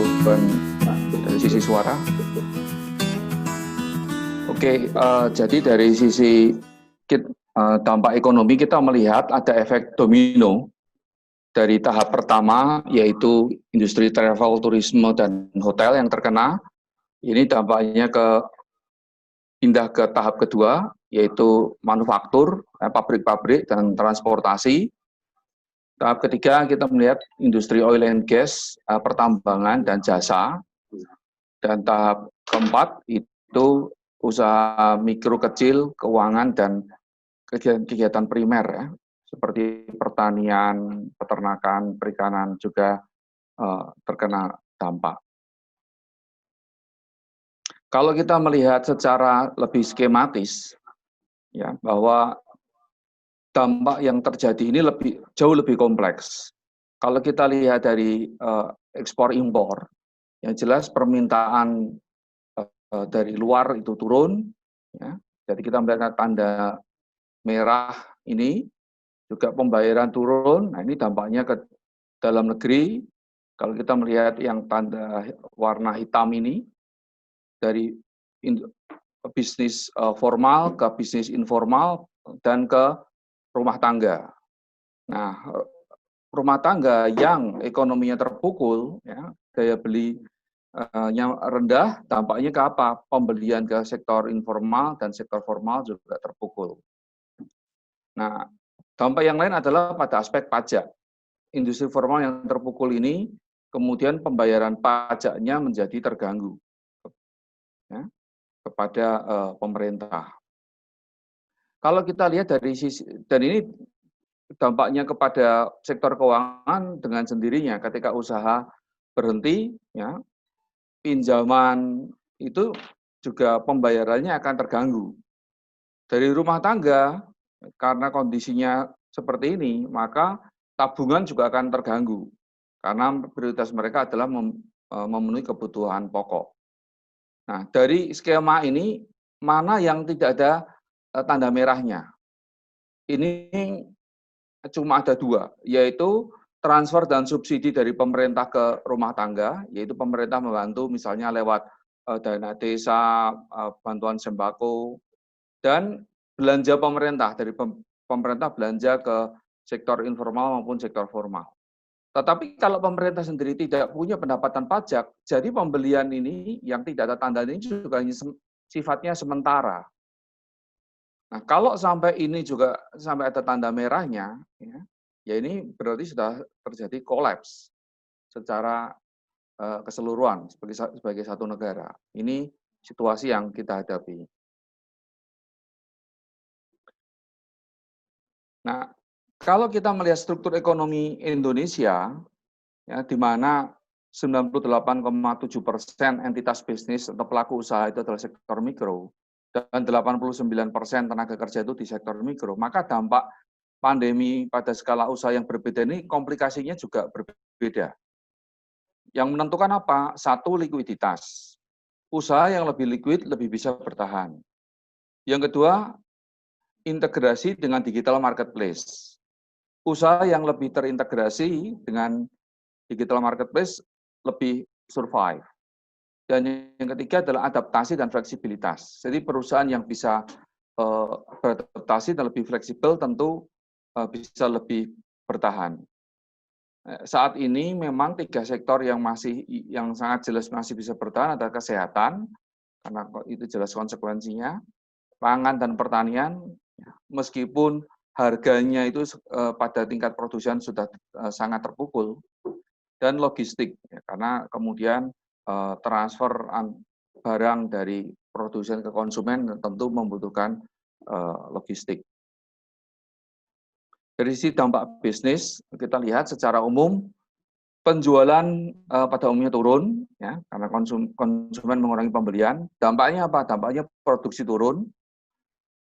gangguan dari sisi suara. Oke, jadi dari sisi dampak ekonomi kita melihat ada efek domino dari tahap pertama, yaitu industri travel, turisme, dan hotel yang terkena. Ini dampaknya pindah ke tahap kedua, yaitu manufaktur, pabrik-pabrik, dan transportasi. Tahap ketiga kita melihat industri oil and gas, pertambangan, dan jasa. Dan tahap keempat itu usaha mikro kecil, keuangan, dan kegiatan primer, ya, seperti pertanian, peternakan, perikanan juga terkena dampak. Kalau kita melihat secara lebih skematis, ya, bahwa dampak yang terjadi ini jauh lebih kompleks. Kalau kita lihat dari ekspor impor, yang jelas permintaan dari luar itu turun, ya. Jadi kita melihat tanda merah ini, juga pembayaran turun. Nah, ini dampaknya ke dalam negeri. Kalau kita melihat yang tanda warna hitam ini, dari bisnis formal ke bisnis informal dan ke rumah tangga. Nah, rumah tangga yang ekonominya terpukul, ya, daya belinya rendah, dampaknya ke apa? Pembelian ke sektor informal dan sektor formal juga terpukul. Nah, dampak yang lain adalah pada aspek pajak. Industri formal yang terpukul ini, kemudian pembayaran pajaknya menjadi terganggu, ya, kepada pemerintah. Kalau kita lihat dari sisi, dan ini dampaknya kepada sektor keuangan dengan sendirinya ketika usaha berhenti, ya, pinjaman itu juga pembayarannya akan terganggu. Dari rumah tangga, karena kondisinya seperti ini, maka tabungan juga akan terganggu, karena prioritas mereka adalah memenuhi kebutuhan pokok. Nah, dari skema ini, mana yang tidak ada tanda merahnya? Ini cuma ada dua, yaitu transfer dan subsidi dari pemerintah ke rumah tangga, yaitu pemerintah membantu misalnya lewat dana desa, bantuan sembako, dan belanja pemerintah, dari pemerintah belanja ke sektor informal maupun sektor formal. Tetapi kalau pemerintah sendiri tidak punya pendapatan pajak, jadi pembelian ini yang tidak ada tanda ini juga sifatnya sementara. Nah, kalau sampai ini juga sampai ada tanda merahnya, ya ini berarti sudah terjadi kolaps secara keseluruhan sebagai satu negara. Ini situasi yang kita hadapi. Nah, kalau kita melihat struktur ekonomi Indonesia, ya, di mana 98,7% entitas bisnis atau pelaku usaha itu adalah sektor mikro, dan 89% tenaga kerja itu di sektor mikro, maka dampak pandemi pada skala usaha yang berbeda ini komplikasinya juga berbeda. Yang menentukan apa? Satu, likuiditas. Usaha yang lebih liquid lebih bisa bertahan. Yang kedua, integrasi dengan digital marketplace. Usaha yang lebih terintegrasi dengan digital marketplace lebih survive. Dan yang ketiga adalah adaptasi dan fleksibilitas. Jadi perusahaan yang bisa beradaptasi dan lebih fleksibel tentu bisa lebih bertahan. Saat ini memang 3 sektor yang sangat jelas masih bisa bertahan adalah kesehatan, karena itu jelas konsekuensinya, pangan dan pertanian, meskipun harganya itu pada tingkat produsen sudah sangat terpukul, dan logistik, karena kemudian transfer barang dari produsen ke konsumen tentu membutuhkan logistik. Dari sisi dampak bisnis, kita lihat secara umum penjualan pada umumnya turun, ya, karena konsumen mengurangi pembelian. Dampaknya apa? Dampaknya produksi turun,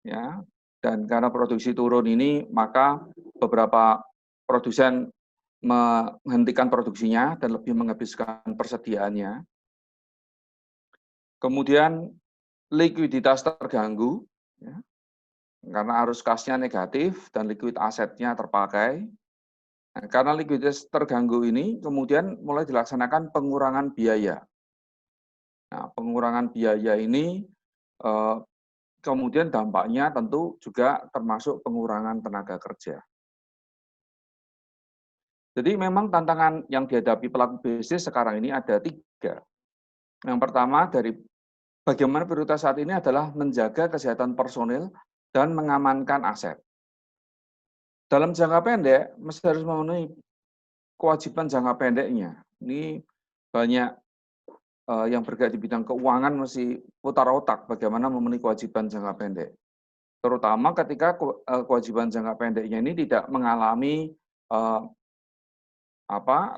ya, dan karena produksi turun ini maka beberapa produsen menghentikan produksinya dan lebih menghabiskan persediaannya. Kemudian likuiditas terganggu, ya, karena arus kasnya negatif dan likuid asetnya terpakai. Nah, karena likuiditas terganggu ini, kemudian mulai dilaksanakan pengurangan biaya. Nah, pengurangan biaya ini kemudian dampaknya tentu juga termasuk pengurangan tenaga kerja. Jadi memang tantangan yang dihadapi pelaku bisnis sekarang ini ada 3. Yang pertama dari bagaimana prioritas saat ini adalah menjaga kesehatan personil dan mengamankan aset. Dalam jangka pendek, mesti harus memenuhi kewajiban jangka pendeknya. Ini banyak yang bergerak di bidang keuangan mesti putar otak bagaimana memenuhi kewajiban jangka pendek. Terutama ketika kewajiban jangka pendeknya ini tidak mengalami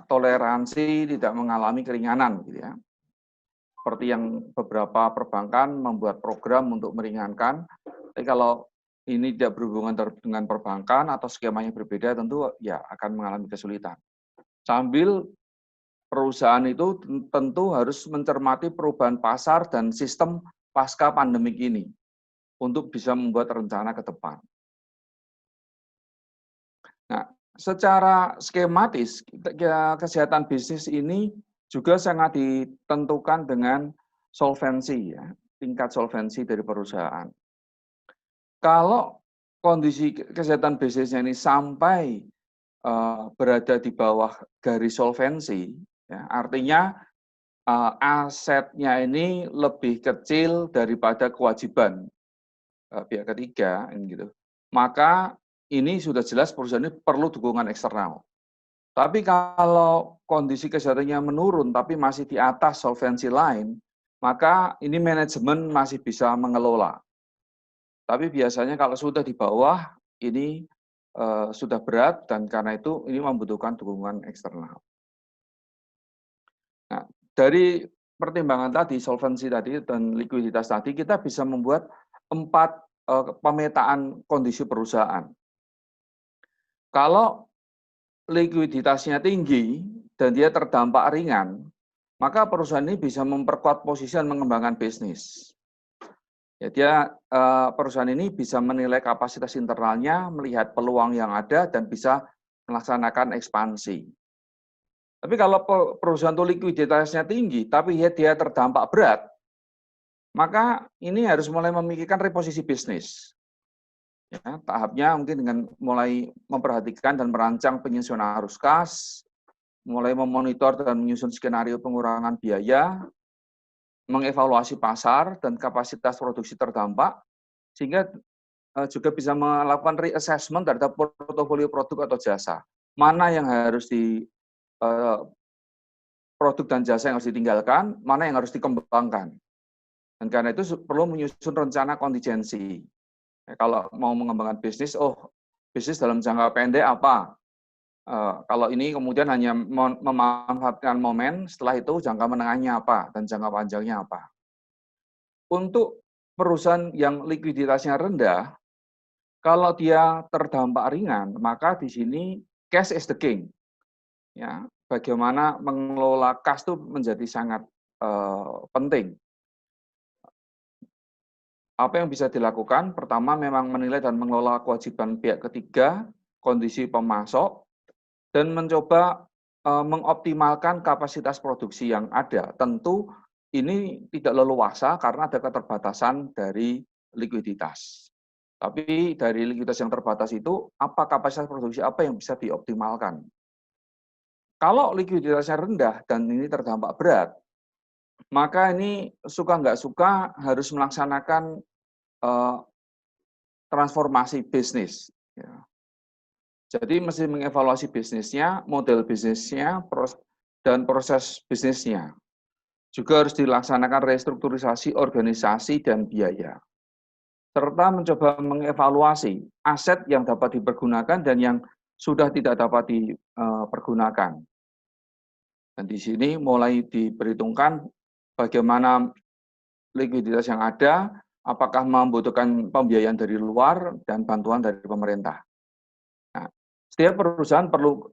toleransi, tidak mengalami keringanan, gitu ya. Seperti yang beberapa perbankan membuat program untuk meringankan. Tapi kalau ini tidak berhubungan dengan perbankan atau skemanya berbeda, tentu ya akan mengalami kesulitan. Sambil perusahaan itu tentu harus mencermati perubahan pasar dan sistem pasca pandemik ini untuk bisa membuat rencana ke depan. Nah, secara skematis, kesehatan bisnis ini juga sangat ditentukan dengan solvensi, ya, tingkat solvensi dari perusahaan. Kalau kondisi kesehatan bisnisnya ini sampai berada di bawah garis solvensi, ya, artinya asetnya ini lebih kecil daripada kewajiban pihak ketiga, gitu. Maka ini sudah jelas perusahaan ini perlu dukungan eksternal. Tapi kalau kondisi kesehatannya menurun tapi masih di atas solvensi line, maka ini manajemen masih bisa mengelola. Tapi biasanya kalau sudah di bawah, ini sudah berat dan karena itu ini membutuhkan dukungan eksternal. Nah, dari pertimbangan tadi, solvensi tadi dan likuiditas tadi, kita bisa membuat 4 pemetaan kondisi perusahaan. Kalau likuiditasnya tinggi dan dia terdampak ringan, maka perusahaan ini bisa memperkuat posisi dan mengembangkan bisnis. Ya, perusahaan ini bisa menilai kapasitas internalnya, melihat peluang yang ada, dan bisa melaksanakan ekspansi. Tapi kalau perusahaan itu likuiditasnya tinggi, tapi dia terdampak berat, maka ini harus mulai memikirkan reposisi bisnis. Ya, tahapnya mungkin dengan mulai memperhatikan dan merancang penyusunan arus kas, mulai memonitor dan menyusun skenario pengurangan biaya, mengevaluasi pasar dan kapasitas produksi terdampak, sehingga juga bisa melakukan reassessment terhadap portofolio produk atau jasa. Mana yang harus produk dan jasa yang harus ditinggalkan, mana yang harus dikembangkan. Dan karena itu perlu menyusun rencana kontingensi. Kalau mau mengembangkan bisnis, bisnis dalam jangka pendek apa? Kalau ini kemudian hanya memanfaatkan momen, setelah itu jangka menengahnya apa dan jangka panjangnya apa. Untuk perusahaan yang likuiditasnya rendah, kalau dia terdampak ringan, maka di sini cash is the king. Ya, bagaimana mengelola kas itu menjadi sangat penting. Apa yang bisa dilakukan? Pertama, memang menilai dan mengelola kewajiban pihak ketiga, kondisi pemasok, dan mencoba mengoptimalkan kapasitas produksi yang ada. Tentu ini tidak leluasa karena ada keterbatasan dari likuiditas. Tapi dari likuiditas yang terbatas itu, apa kapasitas produksi apa yang bisa dioptimalkan? Kalau likuiditasnya rendah dan ini terdampak berat, maka ini suka nggak suka harus melaksanakan transformasi bisnis. Ya. Jadi mesti mengevaluasi bisnisnya, model bisnisnya, dan proses bisnisnya. Juga harus dilaksanakan restrukturisasi organisasi dan biaya. Serta mencoba mengevaluasi aset yang dapat dipergunakan dan yang sudah tidak dapat dipergunakan. Dan di sini mulai diperhitungkan bagaimana likuiditas yang ada, apakah membutuhkan pembiayaan dari luar dan bantuan dari pemerintah. Nah, setiap perusahaan perlu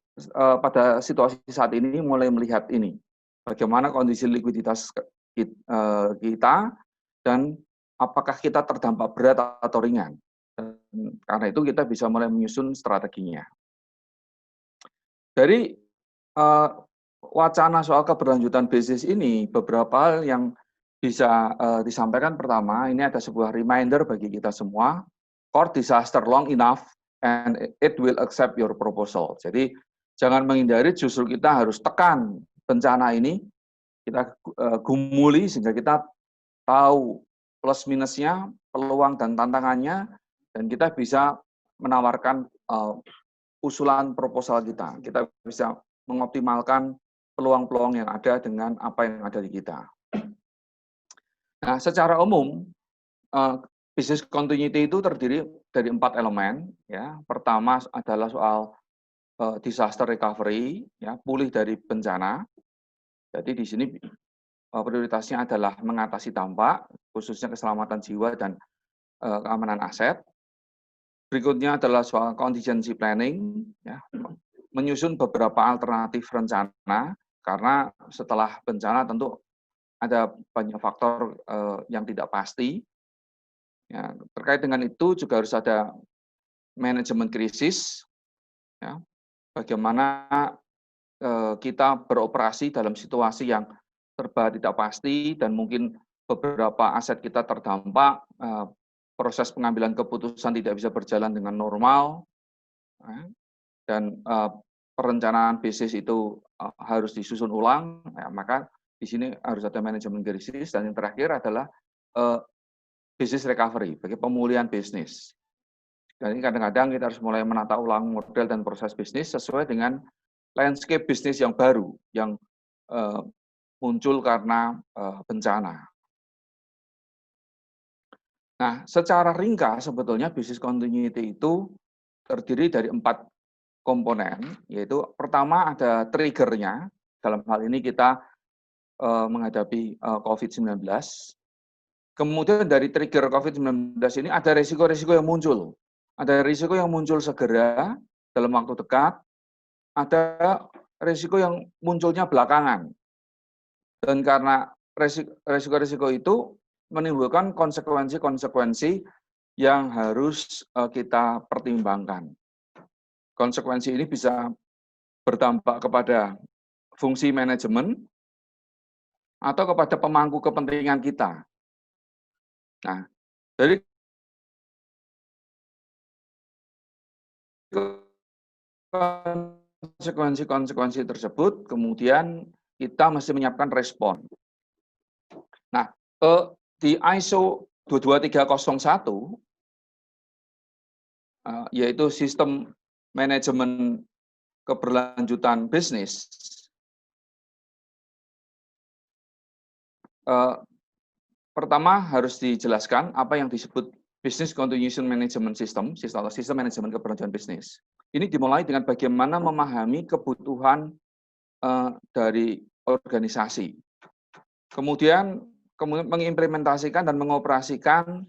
pada situasi saat ini mulai melihat ini, bagaimana kondisi likuiditas kita dan apakah kita terdampak berat atau ringan. Dan karena itu kita bisa mulai menyusun strateginya. Dari wacana soal keberlanjutan bisnis ini, beberapa hal yang bisa disampaikan. Pertama, ini ada sebuah reminder bagi kita semua, court disaster long enough and it will accept your proposal. Jadi jangan menghindari, justru kita harus tekan bencana ini, kita gumuli sehingga kita tahu plus minusnya, peluang dan tantangannya, dan kita bisa menawarkan usulan proposal kita. Kita bisa mengoptimalkan peluang-peluang yang ada dengan apa yang ada di kita. Nah, secara umum, business continuity itu terdiri dari 4 elemen. Ya. Pertama adalah soal disaster recovery, ya, pulih dari bencana. Jadi di sini prioritasnya adalah mengatasi dampak, khususnya keselamatan jiwa dan keamanan aset. Berikutnya adalah soal contingency planning, ya, menyusun beberapa alternatif rencana, karena setelah bencana tentu ada banyak faktor yang tidak pasti. Ya, terkait dengan itu juga harus ada manajemen krisis, ya, bagaimana kita beroperasi dalam situasi yang serba tidak pasti dan mungkin beberapa aset kita terdampak, proses pengambilan keputusan tidak bisa berjalan dengan normal, dan perencanaan bisnis itu harus disusun ulang, ya, maka di sini harus ada manajemen krisis. Dan yang terakhir adalah business recovery, bagi pemulihan bisnis. Dan ini kadang-kadang kita harus mulai menata ulang model dan proses bisnis sesuai dengan landscape bisnis yang baru, yang muncul karena bencana. Nah, secara ringkas sebetulnya business continuity itu terdiri dari 4 komponen, yaitu pertama ada triggernya, dalam hal ini kita menghadapi COVID-19. Kemudian dari trigger COVID-19 ini ada risiko-risiko yang muncul. Ada risiko yang muncul segera dalam waktu dekat, ada risiko yang munculnya belakangan. Dan karena risiko-risiko itu menimbulkan konsekuensi-konsekuensi yang harus kita pertimbangkan. Konsekuensi ini bisa berdampak kepada fungsi manajemen atau kepada pemangku kepentingan kita. Nah, dari konsekuensi-konsekuensi tersebut, kemudian kita mesti menyiapkan respon. Nah, di ISO 22301, yaitu sistem manajemen keberlanjutan bisnis, pertama harus dijelaskan apa yang disebut Business Continuation Management System, atau sistem manajemen keberlanjutan bisnis. Ini dimulai dengan bagaimana memahami kebutuhan dari organisasi. Kemudian mengimplementasikan dan mengoperasikan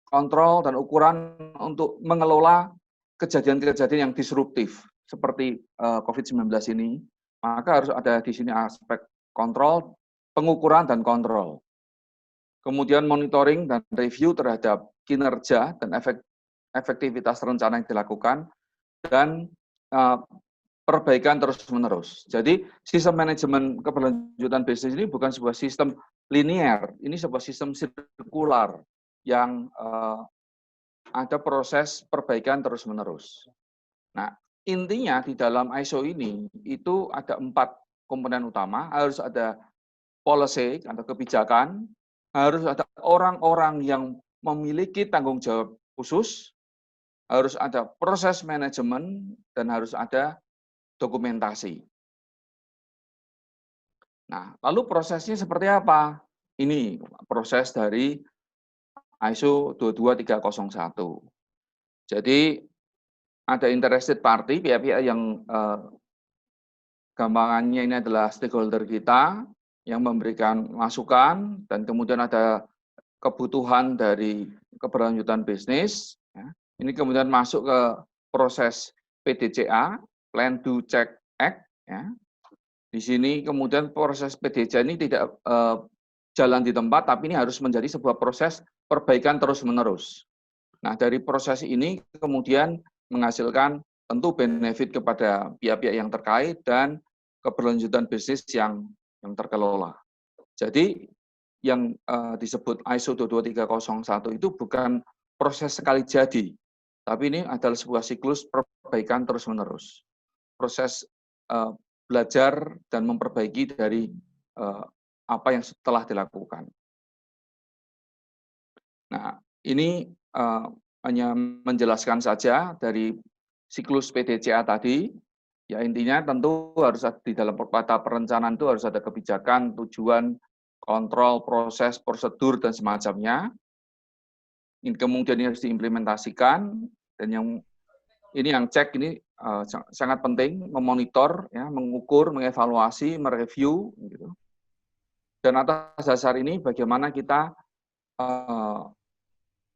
kontrol dan ukuran untuk mengelola kejadian-kejadian yang disruptif seperti COVID-19 ini. Maka harus ada di sini aspek kontrol, pengukuran dan kontrol. Kemudian monitoring dan review terhadap kinerja dan efektivitas rencana yang dilakukan, dan perbaikan terus-menerus. Jadi sistem manajemen keberlanjutan bisnis ini bukan sebuah sistem linear, ini sebuah sistem sirkular yang ada proses perbaikan terus-menerus. Nah, intinya di dalam ISO ini itu ada 4 komponen utama, harus ada policy atau kebijakan, harus ada orang-orang yang memiliki tanggung jawab khusus, harus ada proses manajemen, dan harus ada dokumentasi. Nah, lalu prosesnya seperti apa? Ini proses dari ISO 22301. Jadi ada interested party, pihak-pihak yang gampangannya ini adalah stakeholder kita yang memberikan masukan, dan kemudian ada kebutuhan dari keberlanjutan bisnis. Ya. Ini kemudian masuk ke proses PDCA, Plan Do Check Act. Ya. Di sini kemudian proses PDCA ini tidak jalan di tempat, tapi ini harus menjadi sebuah proses perbaikan terus-menerus. Nah, dari proses ini kemudian menghasilkan tentu benefit kepada pihak-pihak yang terkait dan keberlanjutan bisnis yang terkelola. Jadi yang disebut ISO 22301 itu bukan proses sekali jadi, tapi ini adalah sebuah siklus perbaikan terus-menerus. Proses belajar dan memperbaiki dari apa yang telah dilakukan. Nah, ini hanya menjelaskan saja dari siklus PDCA tadi. Ya intinya tentu harus di dalam tata perencanaan itu harus ada kebijakan, tujuan, kontrol, proses, prosedur dan semacamnya. Ini kemudian ini harus diimplementasikan dan yang cek ini sangat penting, memonitor, ya, mengukur, mengevaluasi, mereview, gitu. Dan atas dasar ini bagaimana kita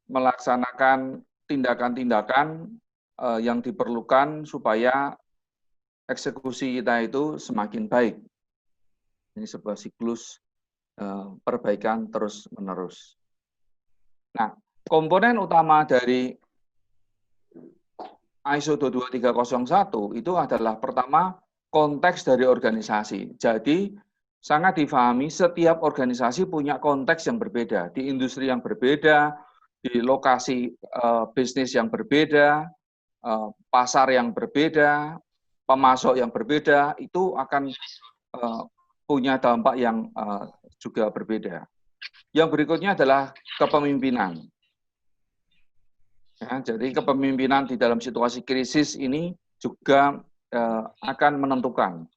melaksanakan tindakan-tindakan yang diperlukan supaya eksekusi kita itu semakin baik. Ini sebuah siklus perbaikan terus-menerus. Nah, komponen utama dari ISO 22301 itu adalah pertama konteks dari organisasi. Jadi sangat difahami setiap organisasi punya konteks yang berbeda, di industri yang berbeda, di lokasi bisnis yang berbeda, pasar yang berbeda, pemasok yang berbeda, itu akan punya dampak yang juga berbeda. Yang berikutnya adalah kepemimpinan. Ya, jadi kepemimpinan di dalam situasi krisis ini juga akan menentukan.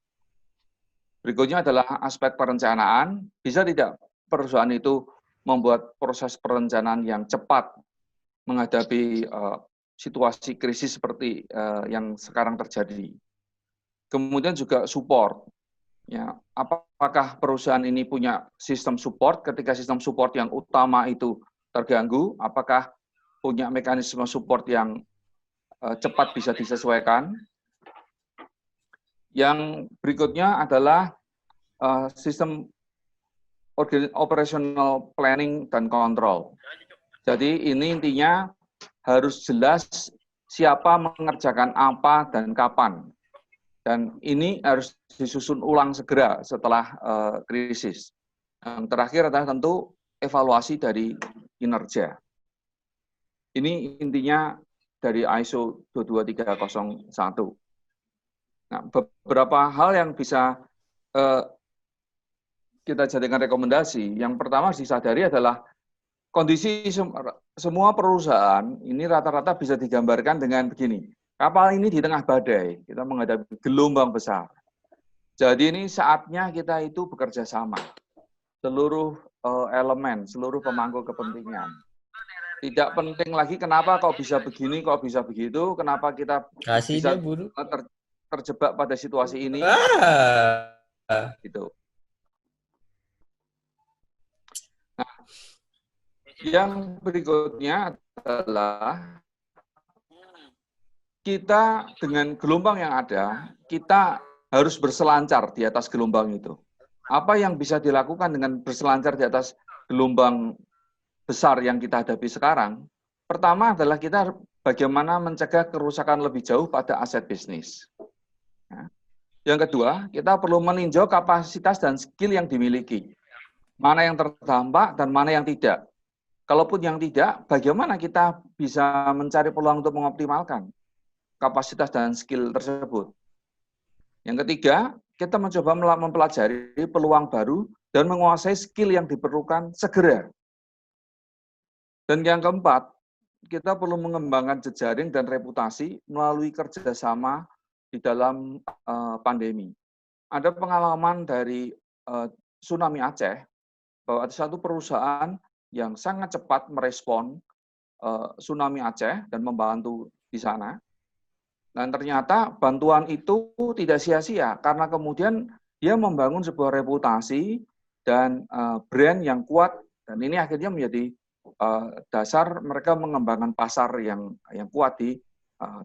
Berikutnya adalah aspek perencanaan. Bisa tidak perusahaan itu membuat proses perencanaan yang cepat menghadapi situasi krisis seperti yang sekarang terjadi. Kemudian juga support. Ya, apakah perusahaan ini punya sistem support ketika sistem support yang utama itu terganggu? Apakah punya mekanisme support yang cepat bisa disesuaikan? Yang berikutnya adalah sistem operational planning dan control. Jadi ini intinya harus jelas siapa mengerjakan apa dan kapan. Dan ini harus disusun ulang segera setelah krisis. Yang terakhir adalah tentu evaluasi dari kinerja. Ini intinya dari ISO 22301. Nah, beberapa hal yang bisa kita jadikan rekomendasi. Yang pertama disadari adalah kondisi semua perusahaan ini rata-rata bisa digambarkan dengan begini. Kapal ini di tengah badai, kita menghadapi gelombang besar. Jadi ini saatnya kita itu bekerja sama. Seluruh elemen, seluruh pemangku kepentingan. Tidak penting lagi kenapa kok bisa begini, kok bisa begitu, kenapa kita bisa terjebak pada situasi ini. Gitu. Nah, yang berikutnya adalah kita dengan gelombang yang ada, kita harus berselancar di atas gelombang itu. Apa yang bisa dilakukan dengan berselancar di atas gelombang besar yang kita hadapi sekarang? Pertama adalah kita bagaimana mencegah kerusakan lebih jauh pada aset bisnis. Yang kedua, kita perlu meninjau kapasitas dan skill yang dimiliki. Mana yang terdampak dan mana yang tidak. Kalaupun yang tidak, bagaimana kita bisa mencari peluang untuk mengoptimalkan kapasitas dan skill tersebut. Yang ketiga, kita mencoba mempelajari peluang baru dan menguasai skill yang diperlukan segera. Dan yang keempat, kita perlu mengembangkan jejaring dan reputasi melalui kerjasama di dalam pandemi. Ada pengalaman dari tsunami Aceh, bahwa ada satu perusahaan yang sangat cepat merespon tsunami Aceh dan membantu di sana. Dan ternyata bantuan itu tidak sia-sia karena kemudian dia membangun sebuah reputasi dan brand yang kuat, dan ini akhirnya menjadi dasar mereka mengembangkan pasar yang kuat di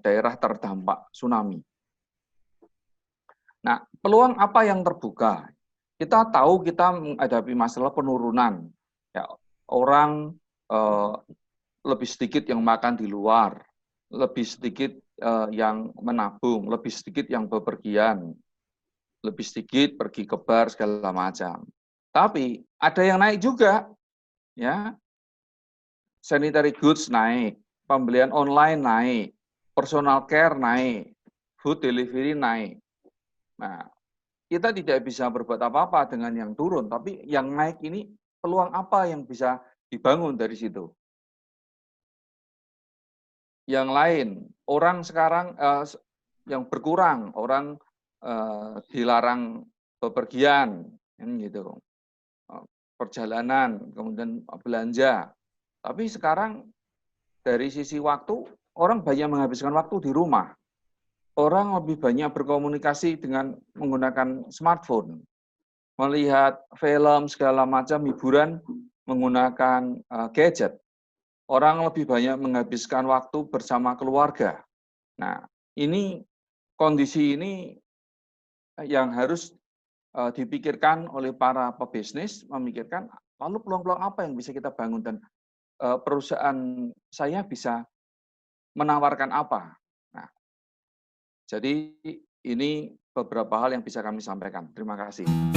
daerah terdampak tsunami. Nah, peluang apa yang terbuka? Kita tahu kita menghadapi masalah penurunan. Ya, orang lebih sedikit yang makan di luar, lebih sedikit yang menabung, lebih sedikit yang bepergian, lebih sedikit pergi ke bar segala macam. Tapi ada yang naik juga, ya. Sanitary goods naik, pembelian online naik, personal care naik, food delivery naik. Nah, kita tidak bisa berbuat apa-apa dengan yang turun, tapi yang naik ini peluang apa yang bisa dibangun dari situ? Yang lain, orang sekarang yang berkurang, orang dilarang bepergian, kan gitu, perjalanan, kemudian belanja. Tapi sekarang dari sisi waktu, orang banyak menghabiskan waktu di rumah. Orang lebih banyak berkomunikasi dengan menggunakan smartphone, melihat film segala macam hiburan menggunakan gadget. Orang lebih banyak menghabiskan waktu bersama keluarga. Nah, ini kondisi ini yang harus dipikirkan oleh para pebisnis, memikirkan lalu peluang-peluang apa yang bisa kita bangun dan perusahaan saya bisa menawarkan apa. Nah, jadi ini beberapa hal yang bisa kami sampaikan. Terima kasih.